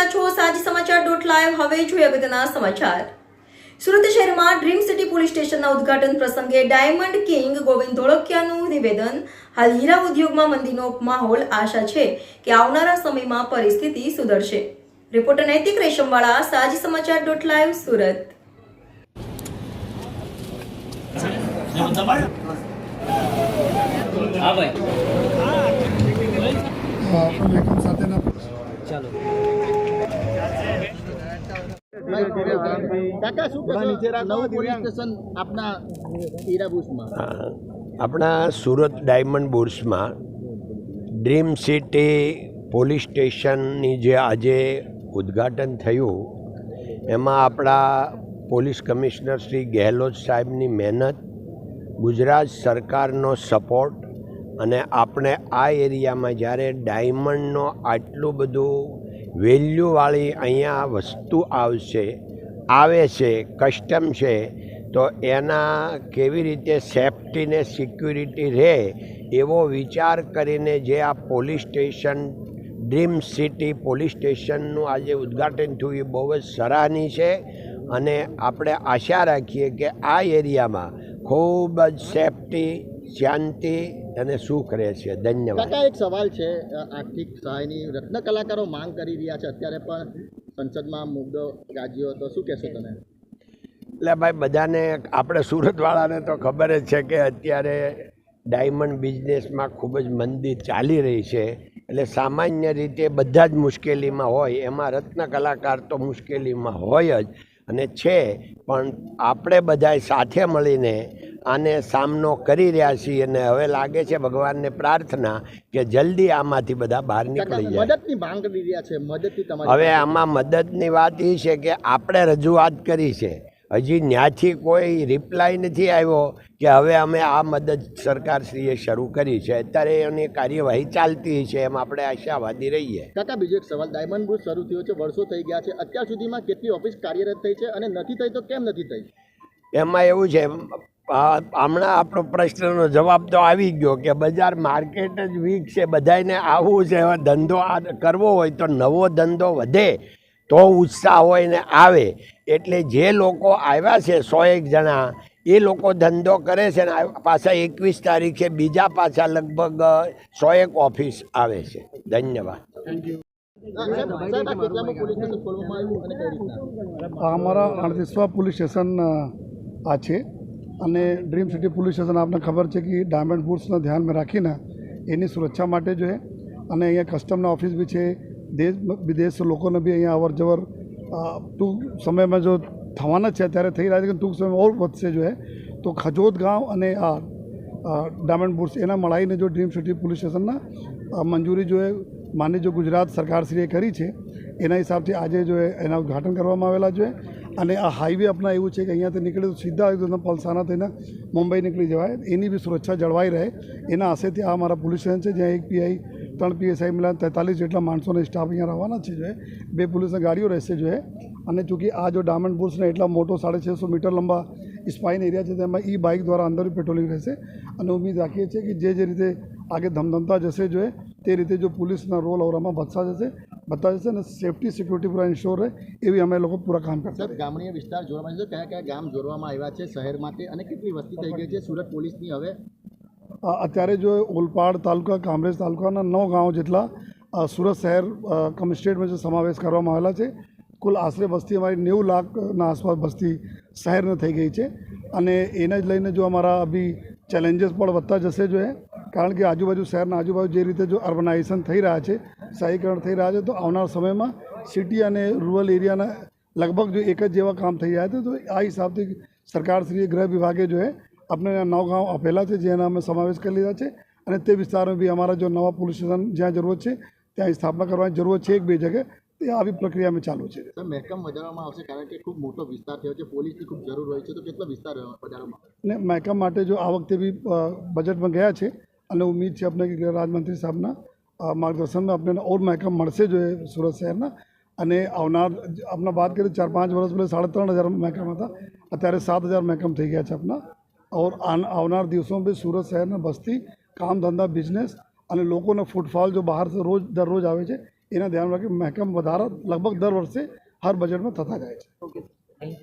રહ્યા છો સાજી સમાચાર .live હવે જોઈએ અગત્યના સમાચાર। સુરત શહેરમાં ડ્રીમ સિટી પોલીસ સ્ટેશનના ઉદ્ઘાટન પ્રસંગે ડાયમંડ કિંગ ગોવિંદ ધોળકિયાનું નિવેદન। હાલ હીરા ઉદ્યોગમાં મંદીનો માહોલ। આશા છે કે આવનારા સમયમાં પરિસ્થિતિ સુધરશે। રિપોર્ટર નૈતિક રેશમવાળા, સાજી સમાચાર .live સુરત। આપણા સુરત ડાયમંડ બુર્સમાં ડ્રીમ સિટી પોલીસ સ્ટેશનની જે આજે ઉદ્ઘાટન થયું એમાં આપણા પોલીસ કમિશનર શ્રી ગેહલોત સાહેબની મહેનત, ગુજરાત સરકારનો સપોર્ટ અને આપણે આ એરિયામાં જ્યારે ડાયમંડનો આટલું બધું વેલ્યુવાળી અહીંયા વસ્તુ આવે છે, કસ્ટમ છે, તો એના કેવી રીતે સેફ્ટી ને સિક્યુરિટી રહે એવો વિચાર કરીને જે આ police station dream city police સ્ટેશનનું આજે ઉદ્ઘાટન થયું એ બહુ જ સરાહનીય છે અને આપણે આશા રાખીએ કે આ એરિયામાં ખૂબ જ સેફ્ટી, શાંતિ અને સુખ રહેશે। ધન્યવાદ। કાકા, એક સવાલ છે, આર્થિક સહાયની રત્ન કલાકારો માંગ કરી રહ્યા છે, અત્યારે પણ સંસદમાં મુદ્દો ગાજ્યો હતો, શું કહેશો તમે? એટલે ભાઈ, બધાને આપણે સુરતવાળાને તો ખબર જ છે કે અત્યારે ડાયમંડ બિઝનેસમાં ખૂબ જ મંદી ચાલી રહી છે, એટલે સામાન્ય રીતે બધા જ મુશ્કેલીમાં હોય, એમાં રત્ન કલાકાર તો મુશ્કેલીમાં હોય જ અને છે, પણ આપણે બધાય સાથે મળીને આને સામનો કરી રહ્યા છીએ અને હવે લાગે છે ભગવાનને પ્રાર્થના કે જલ્દી આમાંથી બધા બહાર નીકળી જાય। મદદની માંગ કરી રહ્યા છે, મદદથી તમારી હવે આમાં મદદની વાત એ છે કે આપણે રજૂઆત કરી છે, હજી ત્યાંથી કોઈ રિપ્લાય નથી આવ્યો કે હવે અમે આ મદદ સરકારશ્રીએ શરૂ કરી છે, અત્યારે એની કાર્યવાહી ચાલતી છે, એમ આપણે આશાવાદી રહીએ। કાકા, બીજો એક સવાલ, ડાયમંડ બુર્સ શરૂ થયો છે, વર્ષો થઈ ગયા છે, અત્યાર સુધીમાં કેટલી ઓફિસ કાર્યરત થઈ છે અને નથી થઈ તો કેમ નથી થઈ? એમાં એવું છે, હમણાં આપણો પ્રશ્નનો જવાબ તો આવી ગયો કે બજાર માર્કેટ જ વીક છે, બધાને આવવું છે, હવે ધંધો કરવો હોય તો નવો ધંધો વધે તો ઉત્સાહ હોય ને આવે, એટલે જે લોકો આવ્યા છે 101 જણા એ લોકો ધંધો કરે છે ને પાછા 21 તારીખે બીજા પાછા લગભગ 101 ઓફિસ આવે છે। ધન્યવાદ। અમારા 38વાં પોલીસ સ્ટેશન આ છે અને ડ્રીમ સિટી પોલીસ સ્ટેશન આપને ખબર છે કે ડાયમંડ બુર્સને ધ્યાનમાં રાખીને એની સુરક્ષા માટે જો છે અને અહીંયા કસ્ટમના ઓફિસ બી છે, દેશ વિદેશ લોકોને બી અહીંયા અવર જવર ટૂંક સમયમાં જો થવાના છે, અત્યારે થઈ રહ્યા છે કે ટૂંક સમયમાં ઓર વધશે જો તો ખજોદ ગાંવ અને આ ડાયમંડ બુર્સ એના મળાઈને જો ડ્રીમ સિટી પોલીસ સ્ટેશનના મંજૂરી જો માની જો ગુજરાત સરકારશ્રીએ કરી છે એના હિસાબથી આજે જો એના ઉદ્ઘાટન કરવામાં આવેલા છે અને આ હાઈવે આપણા એવું છે કે અહીંયાથી નીકળે તો સીધા એકદમ પલસાણા થઈને મુંબઈ નીકળી જવાય, એની બી સુરક્ષા જળવાઈ રહે એના આશયથી આ અમારા પોલીસ સ્ટેશન છે, જ્યાં 1 PI 3 PSI મળ્યા 43 જેટલા માણસોને સ્ટાફ અહીંયા રહેવાના છે જો 2 પોલીસની ગાડીઓ રહેશે જો અને ચૂંકि આ જો ડાયમંડ બુર્સને એટલા મોટો 650 મીટર લંબા સ્પાઇન એરિયા છે તેમાં બાઇક દ્વારા અંદર પેટ્રોલિંગ રહેશે અને ઉમ્મીદ રાખીએ છીએ કે જે રીતે આગે ધમધમતા જશે જો તે રીતે જો પોલીસના રોલ ઓવરમાં વધતા જશે અને સેફ્ટી સિક્યુરિટી પૂરા ઇન્શ્યોર રહે એવી અમે લોકો પૂરા કામ કરતા। ગામડીય વિસ્તાર જોડવામાં છે, કયા કયા ગામ જોડવામાં આવ્યા છે શહેર માટે અને કેટલી વસ્તી થઈ ગઈ છે સુરત પોલીસની? હવે અત્યારે જો ઓલપાડ તાલુકા, કામરેજ તાલુકાના 9 ગામો જેટલા સુરત શહેર કમિશનરેટમાં જે સમાવેશ કરવામાં આવેલા છે। કુલ આશરે વસ્તી અમારી 90 લાખના આસપાસ વસ્તી શહેરને થઈ ગઈ છે અને એને જ લઈને જો અમારા અભી ચેલેન્જીસ પણ વધતા જશે જો કારણ કે આજુબાજુ શહેરના આજુબાજુ જે રીતે જો અર્બનાઇઝેશન થઈ રહ્યા છે, શહેરીકરણ થઈ રહ્યા છે, તો આવનાર સમયમાં સિટી અને રૂરલ એરિયાના લગભગ જો એક જ જેવા કામ થઈ રહ્યા છે, તો આ હિસાબથી સરકારશ્રીએ ગૃહ વિભાગે જો આપણે 9 ગામ આપેલા છે જેના અમે સમાવેશ કરી લીધા છે અને તે વિસ્તારમાં બી અમારા જો નવા પોલીસ સ્ટેશન જ્યાં જરૂરત છે ત્યાં સ્થાપના કરવાની જરૂરત છે 1-2 જગ્યાએ, તે આવી પ્રક્રિયામાં ચાલુ છે। મહેકમ વધારવામાં આવશે કારણ કે ખૂબ મોટો વિસ્તાર થયો છે, પોલીસની ખૂબ જરૂર હોય છે, તો કેટલો વિસ્તાર વધારવામાં ને મહેકમ માટે જો આ વખતે બી બજેટમાં ગયા છે અને ઉમ્મીદ છે આપણે કે ગૃહ રાજમંત્રી સાહેબના માર્ગદર્શનમાં આપણે ઓર મહેકમ મળશે જો સુરત શહેરના અને આવનાર આપણા વાત કરીએ 4-5 વર્ષ પહેલાં 3,500 મહેકમ હતા, અત્યારે 7,000 મહેકમ થઈ ગયા છે આપણા। और આવનાર દિવસોમાં બી સુરત શહેરના બસ્તી, કામ ધંધા, બિઝનેસ અને લોકોનો ફૂટફોલ જો બહાર દરરોજ આવે છે એના ધ્યાન રાખી મહેકમ વધારા લગભગ દર વર્ષે હર બજેટમાં થતા જાય છે. ઓકે.